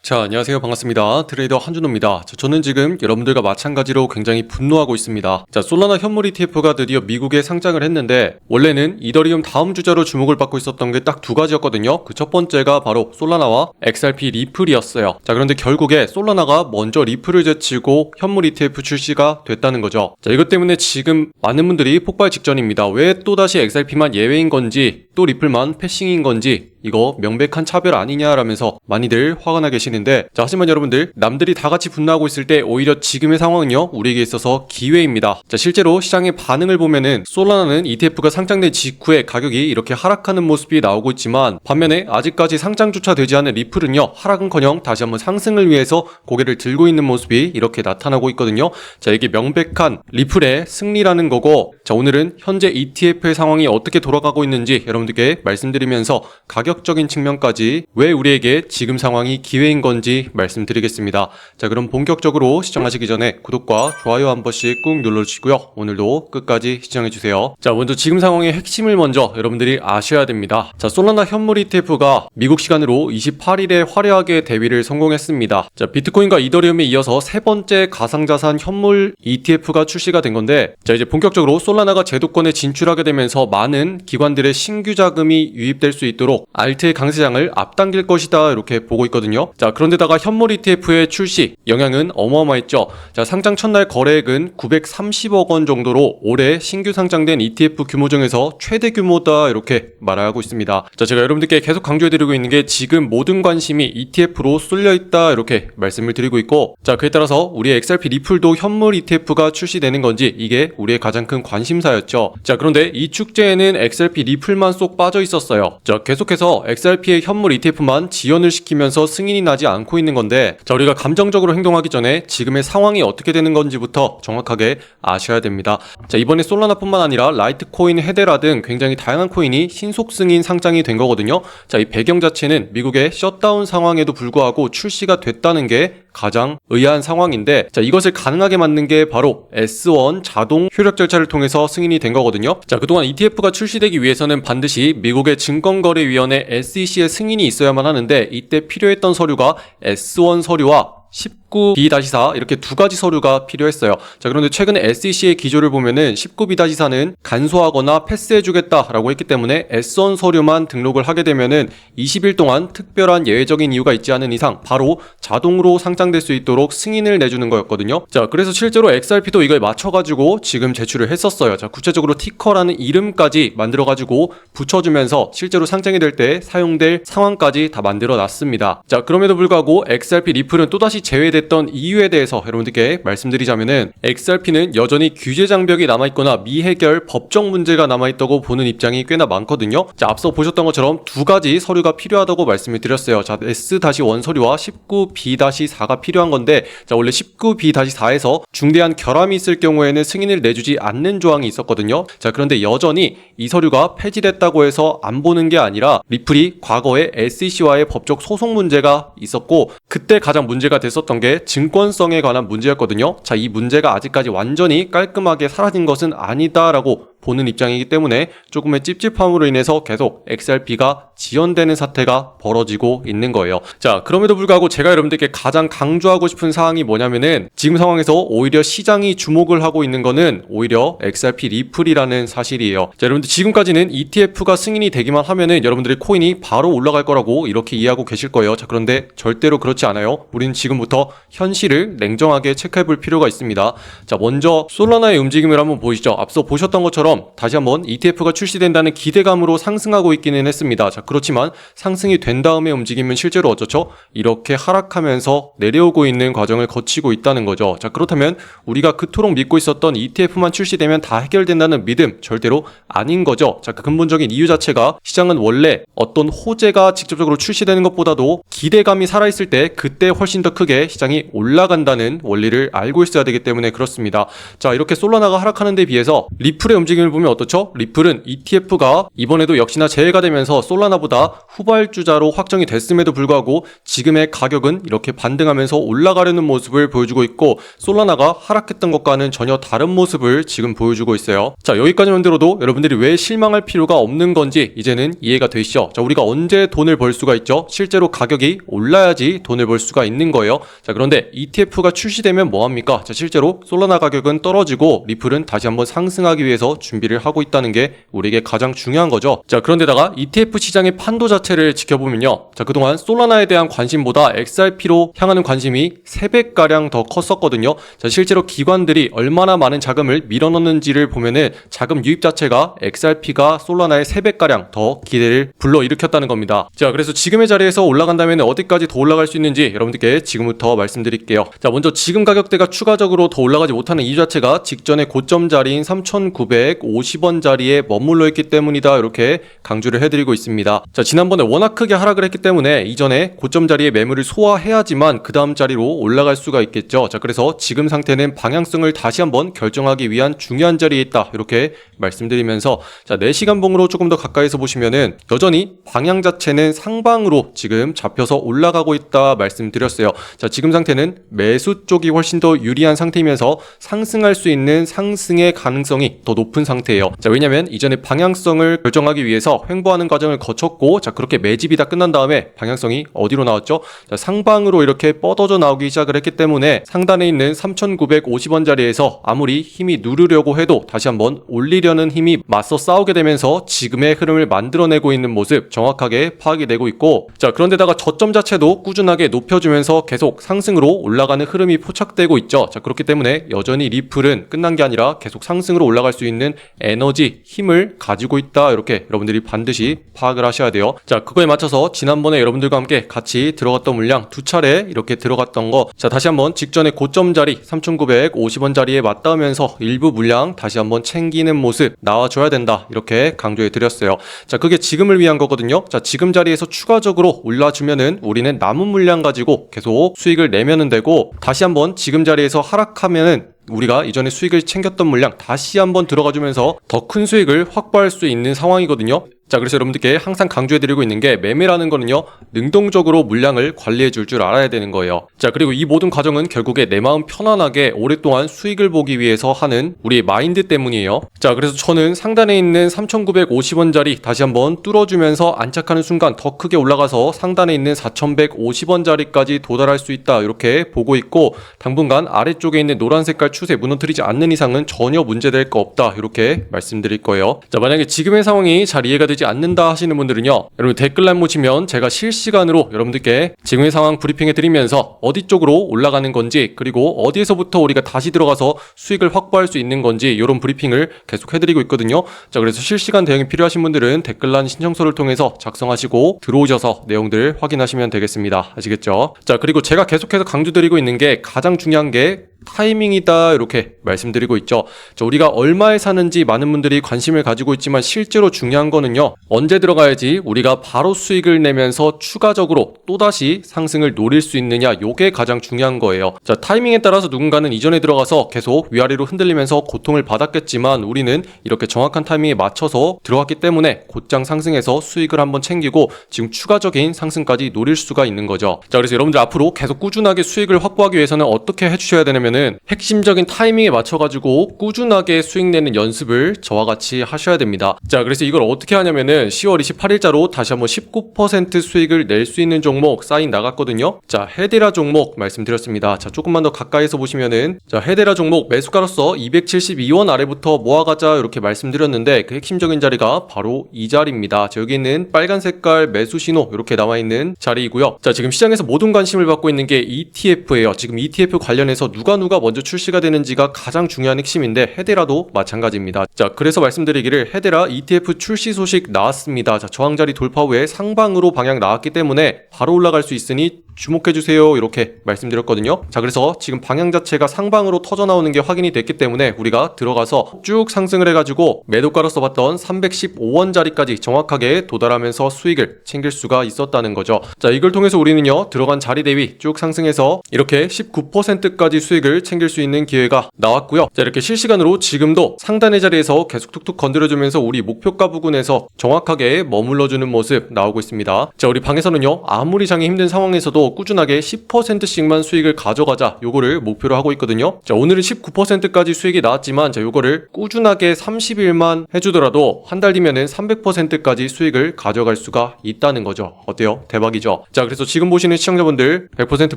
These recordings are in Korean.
자, 안녕하세요. 반갑습니다. 트레이더 한준호입니다. 저는 지금 여러분들과 마찬가지로 굉장히 분노하고 있습니다. 자, 솔라나 현물 ETF가 드디어 미국에 상장을 했는데 원래는 이더리움 다음 주자로 주목을 받고 있었던 게 딱 두 가지였거든요. 그 첫 번째가 바로 솔라나와 XRP 리플이었어요. 자, 그런데 결국에 솔라나가 먼저 리플을 제치고 현물 ETF 출시가 됐다는 거죠. 자, 이것 때문에 지금 많은 분들이 폭발 직전입니다. 왜 또다시 XRP만 예외인 건지 또 리플만 패싱인 건지 이거 명백한 차별 아니냐라면서 많이들 화가 나 계시는데, 자, 하지만 여러분들, 남들이 다 같이 분노하고 있을 때 오히려 지금의 상황은요 우리에게 있어서 기회입니다. 자, 실제로 시장의 반응을 보면은 솔라나는 ETF가 상장된 직후에 가격이 이렇게 하락하는 모습이 나오고 있지만, 반면에 아직까지 상장조차 되지 않은 리플은요 하락은커녕 다시 한번 상승을 위해서 고개를 들고 있는 모습이 이렇게 나타나고 있거든요. 자, 이게 명백한 리플의 승리라는 거고, 자, 오늘은 현재 ETF의 상황이 어떻게 돌아가고 있는지 여러분들께 말씀드리면서 가격적인 측면까지 왜 우리에게 지금 상황이 기회인 건지 말씀드리겠습니다. 자, 그럼 본격적으로 시청하시기 전에 구독과 좋아요 한 번씩 꾹 눌러주시고요. 오늘도 끝까지 시청해주세요. 자, 먼저 지금 상황의 핵심을 먼저 여러분들이 아셔야 됩니다. 자, 솔라나 현물 ETF가 미국 시간으로 28일에 화려하게 데뷔를 성공했습니다. 자, 비트코인과 이더리움에 이어서 세 번째 가상자산 현물 ETF가 출시가 된 건데, 자, 이제 본격적으로 솔라나가 제도권에 진출하게 되면서 많은 기관들의 신규 자금이 유입될 수 있도록 알트의 강세장을 앞당길 것이다 이렇게 보고 있거든요. 자, 그런데다가 현물 ETF의 출시 영향은 어마어마했죠. 자, 상장 첫날 거래액은 930억 원 정도로 올해 신규 상장된 ETF 규모 중에서 최대 규모다 이렇게 말하고 있습니다. 자, 제가 여러분들께 계속 강조해드리고 있는 게 지금 모든 관심이 ETF로 쏠려 있다 이렇게 말씀을 드리고 있고, 자, 그에 따라서 우리의 XRP 리플도 현물 ETF가 출시되는 건지 이게 우리의 가장 큰 관심사였죠. 자, 그런데 이 축제에는 XRP 리플만 쏙 빠져 있었어요. 자, 계속해서 XRP의 현물 ETF만 지연을 시키면서 승인이 나지 않고 있는 건데, 자, 우리가 감정적으로 행동하기 전에 지금의 상황이 어떻게 되는 건지부터 정확하게 아셔야 됩니다. 자, 이번에 솔라나뿐만 아니라 라이트코인, 헤데라 등 굉장히 다양한 코인이 신속 승인 상장이 된 거거든요. 자, 이 배경 자체는 미국의 셧다운 상황에도 불구하고 출시가 됐다는 게 가장 의아한 상황인데, 자, 이것을 가능하게 만든 게 바로 S1 자동 효력 절차를 통해서 승인이 된 거거든요. 자, 그동안 ETF가 출시되기 위해서는 반드시 미국의 증권거래위원회 SEC의 승인이 있어야만 하는데, 이때 필요했던 서류가 S1 서류와 19B-4 이렇게 두 가지 서류가 필요했어요. 자, 그런데 최근에 SEC의 기조를 보면은 19B-4는 간소하거나 패스해주겠다라고 했기 때문에 S1 서류만 등록을 하게 되면은 20일 동안 특별한 예외적인 이유가 있지 않은 이상 바로 자동으로 상장될 수 있도록 승인을 내주는 거였거든요. 자, 그래서 실제로 XRP도 이걸 맞춰가지고 지금 제출을 했었어요. 자, 구체적으로 티커라는 이름까지 만들어가지고 붙여주면서 실제로 상장이 될 때 사용될 상황까지 다 만들어 놨습니다. 자, 그럼에도 불구하고 XRP 리플은 또다시 제외됐던 이유에 대해서 여러분들께 말씀드리자면은, XRP는 여전히 규제 장벽이 남아있거나 미해결 법적 문제가 남아있다고 보는 입장이 꽤나 많거든요. 자, 앞서 보셨던 것처럼 두 가지 서류가 필요하다고 말씀을 드렸어요. 자, S-1 서류와 19B-4가 필요한 건데, 자, 원래 19B-4에서 중대한 결함이 있을 경우에는 승인을 내주지 않는 조항이 있었거든요. 자, 그런데 여전히 이 서류가 폐지됐다고 해서 안 보는 게 아니라, 리플이 과거에 SEC와의 법적 소송 문제가 있었고, 그때 가장 문제가 됐었던 게 증권성에 관한 문제였거든요. 자, 이 문제가 아직까지 완전히 깔끔하게 사라진 것은 아니다라고 보는 입장이기 때문에 조금의 찝찝함으로 인해서 계속 XRP가 지연되는 사태가 벌어지고 있는 거예요. 자, 그럼에도 불구하고 제가 여러분들께 가장 강조하고 싶은 사항이 뭐냐면은, 지금 상황에서 오히려 시장이 주목을 하고 있는 거는 오히려 XRP 리플이라는 사실이에요. 자, 여러분들 지금까지는 ETF가 승인이 되기만 하면은 여러분들의 코인이 바로 올라갈 거라고 이렇게 이해하고 계실 거예요. 자, 그런데 절대로 그렇지 않아요. 우리는 지금부터 현실을 냉정하게 체크해 볼 필요가 있습니다. 자, 먼저 솔라나의 움직임을 한번 보시죠. 앞서 보셨던 것처럼 다시 한번 ETF가 출시된다는 기대감으로 상승하고 있기는 했습니다. 자, 그렇지만 상승이 된 다음에 움직이면 실제로 어쩌죠? 이렇게 하락하면서 내려오고 있는 과정을 거치고 있다는 거죠. 자, 그렇다면 우리가 그토록 믿고 있었던 ETF만 출시되면 다 해결된다는 믿음 절대로 아닌 거죠. 자, 그 근본적인 이유 자체가, 시장은 원래 어떤 호재가 직접적으로 출시되는 것보다도 기대감이 살아있을 때 그때 훨씬 더 크게 시장이 올라간다는 원리를 알고 있어야 되기 때문에 그렇습니다. 자, 이렇게 솔라나가 하락하는 데 비해서 리플의 움직임 움직임을 보면 어떻죠? 리플은 ETF가 이번에도 역시나 제외가 되면서 솔라나보다 후발주자로 확정이 됐음에도 불구하고 지금의 가격은 이렇게 반등하면서 올라가려는 모습을 보여주고 있고, 솔라나가 하락했던 것과는 전혀 다른 모습을 지금 보여주고 있어요. 자, 여기까지만 들어도 여러분들이 왜 실망할 필요가 없는 건지 이제는 이해가 되시죠? 자, 우리가 언제 돈을 벌 수가 있죠? 실제로 가격이 올라야지 돈을 벌 수가 있는 거예요. 자, 그런데 ETF가 출시되면 뭐합니까? 자, 실제로 솔라나 가격은 떨어지고 리플은 다시 한번 상승하기 위해서 준비를 하고 있다는 게 우리에게 가장 중요한 거죠. 자, 그런데다가 ETF 시장의 판도 자체를 지켜보면요, 자, 그동안 솔라나에 대한 관심보다 XRP로 향하는 관심이 3배가량 더 컸었거든요. 자, 실제로 기관들이 얼마나 많은 자금을 밀어넣는지를 보면은 자금 유입 자체가 XRP가 솔라나의 3배가량 더 기대를 불러일으켰다는 겁니다. 자, 그래서 지금의 자리에서 올라간다면 어디까지 더 올라갈 수 있는지 여러분들께 지금부터 말씀드릴게요. 자, 먼저 지금 가격대가 추가적으로 더 올라가지 못하는 이유 자체가 직전의 고점 자리인 3,950원 자리에 머물러 있기 때문이다, 이렇게 강조를 해드리고 있습니다. 자, 지난번에 워낙 크게 하락을 했기 때문에 이전에 고점 자리에 매물을 소화해야지만 그 다음 자리로 올라갈 수가 있겠죠. 자, 그래서 지금 상태는 방향성을 다시 한번 결정하기 위한 중요한 자리에 있다, 이렇게 말씀드리면서, 자, 4시간 봉으로 조금 더 가까이서 보시면은 여전히 방향 자체는 상방으로 지금 잡혀서 올라가고 있다 말씀드렸어요. 자, 지금 상태는 매수 쪽이 훨씬 더 유리한 상태이면서 상승할 수 있는 상승의 가능성이 더 높은 상태예요. 자, 왜냐면 이전에 방향성을 결정하기 위해서 횡보하는 과정을 거쳤고, 자, 그렇게 매집이 다 끝난 다음에 방향성이 어디로 나왔죠? 자, 상방으로 이렇게 뻗어져 나오기 시작을 했기 때문에 상단에 있는 3,950원 자리에서 아무리 힘이 누르려고 해도 다시 한번 올리려는 힘이 맞서 싸우게 되면서 지금의 흐름을 만들어내고 있는 모습 정확하게 파악이 되고 있고, 자, 그런데다가 저점 자체도 꾸준하게 높여주면서 계속 상승으로 올라가는 흐름이 포착되고 있죠. 자, 그렇기 때문에 여전히 리플은 끝난 게 아니라 계속 상승으로 올라갈 수 있는 에너지, 힘을 가지고 있다, 이렇게 여러분들이 반드시 파악을 하셔야 돼요. 자, 그거에 맞춰서 지난번에 여러분들과 함께 같이 들어갔던 물량 2차례 이렇게 들어갔던 거, 자, 다시 한번 직전의 고점 자리 3,950원 자리에 맞닿으면서 일부 물량 다시 한번 챙기는 모습 나와줘야 된다, 이렇게 강조해 드렸어요. 자, 그게 지금을 위한 거거든요. 자, 지금 자리에서 추가적으로 올라주면은 우리는 남은 물량 가지고 계속 수익을 내면은 되고, 다시 한번 지금 자리에서 하락하면은 우리가 이전에 수익을 챙겼던 물량 다시 한번 들어가주면서 더 큰 수익을 확보할 수 있는 상황이거든요. 자, 그래서 여러분들께 항상 강조해드리고 있는 게, 매매라는 거는요, 능동적으로 물량을 관리해 줄 줄 알아야 되는 거예요. 자, 그리고 이 모든 과정은 결국에 내 마음 편안하게 오랫동안 수익을 보기 위해서 하는 우리의 마인드 때문이에요. 자, 그래서 저는 상단에 있는 3,950원 자리 다시 한번 뚫어주면서 안착하는 순간 더 크게 올라가서 상단에 있는 4,150원 자리까지 도달할 수 있다, 이렇게 보고 있고, 당분간 아래쪽에 있는 노란 색깔 추세 무너뜨리지 않는 이상은 전혀 문제될 거 없다, 이렇게 말씀드릴 거예요. 자, 만약에 지금의 상황이 잘 이해가 되지 않는다 하시는 분들은요, 여러분 댓글란 보시면 제가 실시간으로 여러분들께 지금의 상황 브리핑해 드리면서 어디 쪽으로 올라가는 건지, 그리고 어디에서부터 우리가 다시 들어가서 수익을 확보할 수 있는 건지, 이런 브리핑을 계속 해드리고 있거든요. 자, 그래서 실시간 대응이 필요하신 분들은 댓글란 신청서를 통해서 작성하시고 들어오셔서 내용들 확인하시면 되겠습니다. 아시겠죠? 자, 그리고 제가 계속해서 강조드리고 있는 게, 가장 중요한 게 타이밍이다, 이렇게 말씀드리고 있죠. 자, 우리가 얼마에 사는지 많은 분들이 관심을 가지고 있지만 실제로 중요한 거는요, 언제 들어가야지 우리가 바로 수익을 내면서 추가적으로 또다시 상승을 노릴 수 있느냐, 요게 가장 중요한 거예요. 자, 타이밍에 따라서 누군가는 이전에 들어가서 계속 위아래로 흔들리면서 고통을 받았겠지만 우리는 이렇게 정확한 타이밍에 맞춰서 들어갔기 때문에 곧장 상승해서 수익을 한번 챙기고 지금 추가적인 상승까지 노릴 수가 있는 거죠. 자, 그래서 여러분들 앞으로 계속 꾸준하게 수익을 확보하기 위해서는 어떻게 해주셔야 되냐면, 핵심적인 타이밍에 맞춰가지고 꾸준하게 수익 내는 연습을 저와 같이 하셔야 됩니다. 자, 그래서 이걸 어떻게 하냐면은 10월 28일자로 다시 한번 19% 수익을 낼 수 있는 종목 사인 나갔거든요. 자, 헤데라 종목 말씀드렸습니다. 자, 조금만 더 가까이서 보시면은, 자, 헤데라 종목 매수가로서 272원 아래부터 모아가자, 이렇게 말씀드렸는데 그 핵심적인 자리가 바로 이 자리입니다. 자, 여기 있는 빨간 색깔 매수 신호 이렇게 나와있는 자리이고요. 자, 지금 시장에서 모든 관심을 받고 있는 게 ETF예요. 지금 ETF 관련해서 누가 먼저 출시가 되는지가 가장 중요한 핵심인데, 헤데라도 마찬가지입니다. 자, 그래서 말씀드리기를, 헤데라 ETF 출시 소식 나왔습니다. 자, 저항자리 돌파 후에 상방으로 방향 나왔기 때문에 바로 올라갈 수 있으니 주목해주세요, 이렇게 말씀드렸거든요. 자, 그래서 지금 방향 자체가 상방으로 터져 나오는 게 확인이 됐기 때문에 우리가 들어가서 쭉 상승을 해가지고 매도가로서 봤던 315원 자리까지 정확하게 도달하면서 수익을 챙길 수가 있었다는 거죠. 자, 이걸 통해서 우리는요, 들어간 자리 대비 쭉 상승해서 이렇게 19%까지 수익을 수익을 챙길 수 있는 기회가 나왔고요. 자, 이렇게 실시간으로 지금도 상단의 자리에서 계속 툭툭 건드려주면서 우리 목표가 부근에서 정확하게 머물러주는 모습 나오고 있습니다. 자, 우리 방에서는요, 아무리 장이 힘든 상황에서도 꾸준하게 10%씩만 수익을 가져가자 요거를 목표로 하고 있거든요. 자, 오늘은 19%까지 수익이 나왔지만, 자, 요거를 꾸준하게 30일만 해주더라도 한 달 뒤면은 300%까지 수익을 가져갈 수가 있다는 거죠. 어때요? 대박이죠? 자, 그래서 지금 보시는 시청자분들 100%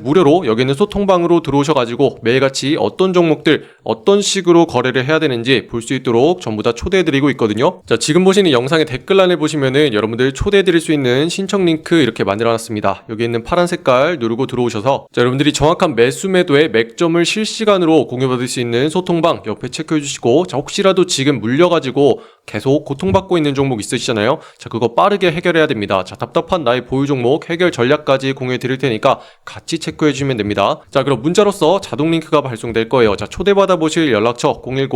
무료로 여기 있는 소통방으로 들어오셔가지고 매일같이 어떤 종목들 어떤 식으로 거래를 해야 되는지 볼 수 있도록 전부 다 초대해드리고 있거든요. 자, 지금 보시는 영상의 댓글란에 보시면은 여러분들 초대해드릴 수 있는 신청 링크 이렇게 만들어놨습니다. 여기 있는 파란 색깔 누르고 들어오셔서, 자, 여러분들이 정확한 매수 매도의 맥점을 실시간으로 공유받을 수 있는 소통방 옆에 체크해주시고, 자, 혹시라도 지금 물려가지고 계속 고통받고 있는 종목 있으시잖아요. 자, 그거 빠르게 해결해야 됩니다. 자, 답답한 나의 보유 종목 해결 전략까지 공유해 드릴 테니까 같이 체크해 주시면 됩니다. 자, 그럼 문자로서 자동 링크가 발송될 거예요. 자, 초대받아 보실 연락처 010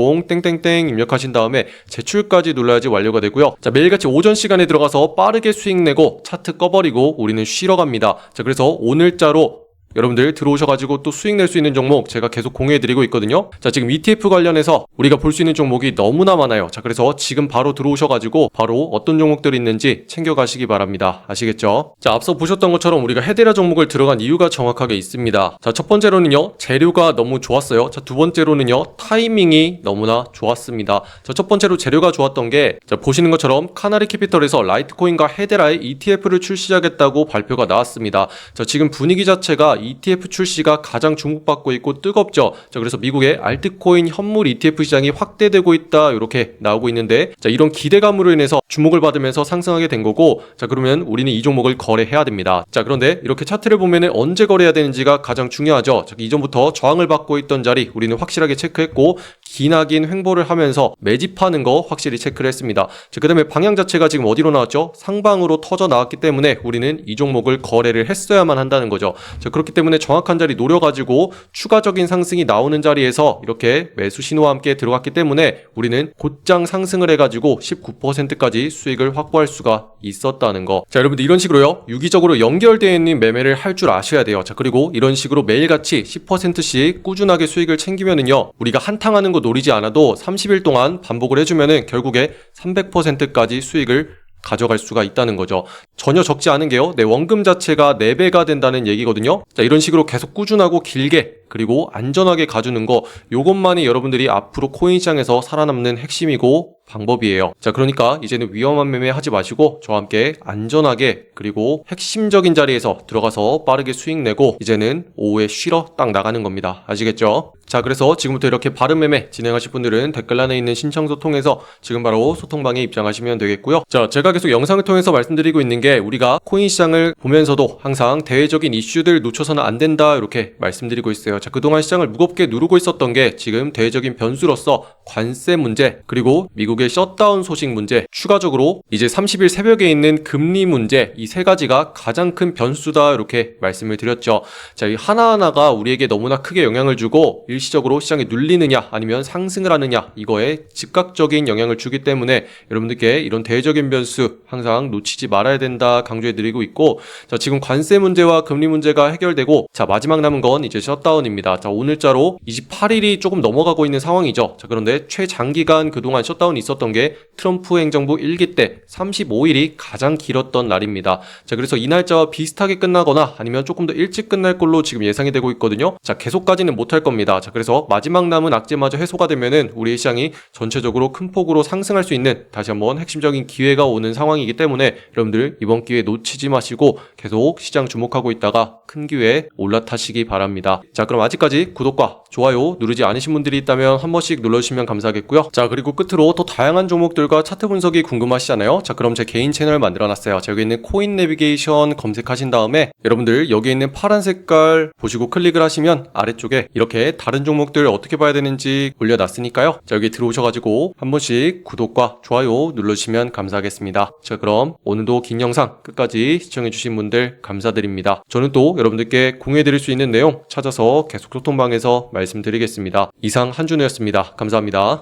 입력하신 다음에 제출까지 눌러야지 완료가 되고요. 자, 매일같이 오전 시간에 들어가서 빠르게 수익 내고 차트 꺼버리고 우리는 쉬러 갑니다. 자, 그래서 오늘자로 여러분들 들어오셔가지고 또 수익 낼 수 있는 종목 제가 계속 공유해드리고 있거든요. 자, 지금 ETF 관련해서 우리가 볼 수 있는 종목이 너무나 많아요. 자, 그래서 지금 바로 들어오셔가지고 바로 어떤 종목들이 있는지 챙겨가시기 바랍니다. 아시겠죠? 자, 앞서 보셨던 것처럼 우리가 헤데라 종목을 들어간 이유가 정확하게 있습니다. 자, 첫 번째로는요, 재료가 너무 좋았어요. 자, 두 번째로는요, 타이밍이 너무나 좋았습니다. 자, 첫 번째로 재료가 좋았던 게, 자, 보시는 것처럼 카나리 캐피털에서 라이트코인과 헤데라의 ETF를 출시하겠다고 발표가 나왔습니다. 자, 지금 분위기 자체가 ETF 출시가 가장 주목받고 있고 뜨겁죠. 자, 그래서 미국의 알트코인 현물 ETF 시장이 확대되고 있다 이렇게 나오고 있는데, 자, 이런 기대감으로 인해서 주목을 받으면서 상승하게 된 거고, 자, 그러면 우리는 이 종목을 거래해야 됩니다. 자, 그런데 이렇게 차트를 보면은 언제 거래해야 되는지가 가장 중요하죠. 자, 이전부터 저항을 받고 있던 자리 우리는 확실하게 체크했고, 기나긴 횡보를 하면서 매집하는 거 확실히 체크를 했습니다. 자, 그 다음에 방향 자체가 지금 어디로 나왔죠? 상방으로 터져 나왔기 때문에 우리는 이 종목을 거래를 했어야만 한다는 거죠. 자, 그렇기 때문에 정확한 자리 노려가지고 추가적인 상승이 나오는 자리에서 이렇게 매수 신호와 함께 들어갔기 때문에 우리는 곧장 상승을 해가지고 19%까지 수익을 확보할 수가 있었다는 거. 자, 여러분들 이런 식으로요, 유기적으로 연결되어 있는 매매를 할 줄 아셔야 돼요. 자, 그리고 이런 식으로 매일같이 10%씩 꾸준하게 수익을 챙기면은요, 우리가 한탕하는 거 노리지 않아도 30일 동안 반복을 해주면은 결국에 300%까지 수익을 가져갈 수가 있다는 거죠. 전혀 적지 않은 게요, 내 원금 자체가 4배가 된다는 얘기거든요. 자, 이런 식으로 계속 꾸준하고 길게 그리고 안전하게 가주는 거, 요것만이 여러분들이 앞으로 코인 시장에서 살아남는 핵심이고 방법이에요. 자, 그러니까 이제는 위험한 매매 하지 마시고 저와 함께 안전하게 그리고 핵심적인 자리에서 들어가서 빠르게 수익 내고 이제는 오후에 쉬러 딱 나가는 겁니다. 아시겠죠? 자, 그래서 지금부터 이렇게 바른 매매 진행하실 분들은 댓글란에 있는 신청서 통해서 지금 바로 소통방에 입장하시면 되겠고요. 자, 제가 계속 영상을 통해서 말씀드리고 있는 게, 우리가 코인 시장을 보면서도 항상 대외적인 이슈들 놓쳐서는 안 된다 이렇게 말씀드리고 있어요. 자, 그동안 시장을 무겁게 누르고 있었던 게 지금 대외적인 변수로서 관세 문제, 그리고 미국의 셧다운 소식 문제, 추가적으로 이제 30일 새벽에 있는 금리 문제, 이 세 가지가 가장 큰 변수다 이렇게 말씀을 드렸죠. 자, 이 하나하나가 우리에게 너무나 크게 영향을 주고 일시적으로 시장에 눌리느냐 아니면 상승을 하느냐, 이거에 즉각적인 영향을 주기 때문에 여러분들께 이런 대외적인 변수 항상 놓치지 말아야 된다 강조해드리고 있고, 자, 지금 관세 문제와 금리 문제가 해결되고, 자, 마지막 남은 건 이제 셧다운입니다. 자, 오늘자로 28일이 조금 넘어가고 있는 상황이죠. 자, 그런데 최장기간 그동안 셧다운이 있었던 게 트럼프 행정부 1기 때 35일이 가장 길었던 날입니다. 자, 그래서 이 날짜와 비슷하게 끝나거나 아니면 조금 더 일찍 끝날 걸로 지금 예상이 되고 있거든요. 자, 계속까지는 못할 겁니다. 자, 그래서 마지막 남은 악재마저 해소가 되면은 우리의 시장이 전체적으로 큰 폭으로 상승할 수 있는 다시 한번 핵심적인 기회가 오는 상황이기 때문에 여러분들 이번 기회 놓치지 마시고 계속 시장 주목하고 있다가 큰 기회에 올라타시기 바랍니다. 자, 그럼 아직까지 구독과 좋아요 누르지 않으신 분들이 있다면 한 번씩 눌러주시면 감사하겠고요. 자, 그리고 끝으로 더 다양한 종목들과 차트 분석이 궁금하시잖아요. 자, 그럼 제 개인 채널 만들어놨어요. 자, 여기 있는 코인 내비게이션 검색하신 다음에 여러분들 여기 있는 파란 색깔 보시고 클릭을 하시면 아래쪽에 이렇게 다른 종목들 어떻게 봐야 되는지 올려놨으니까요. 자, 여기 들어오셔가지고 한 번씩 구독과 좋아요 눌러주시면 감사하겠습니다. 자, 그럼 오늘도 긴 영상 끝까지 시청해주신 분들 감사드립니다. 저는 또 여러분들께 공유해드릴 수 있는 내용 찾아서 계속 소통방에서 말씀드리겠습니다. 이상 한준우였습니다. 감사합니다.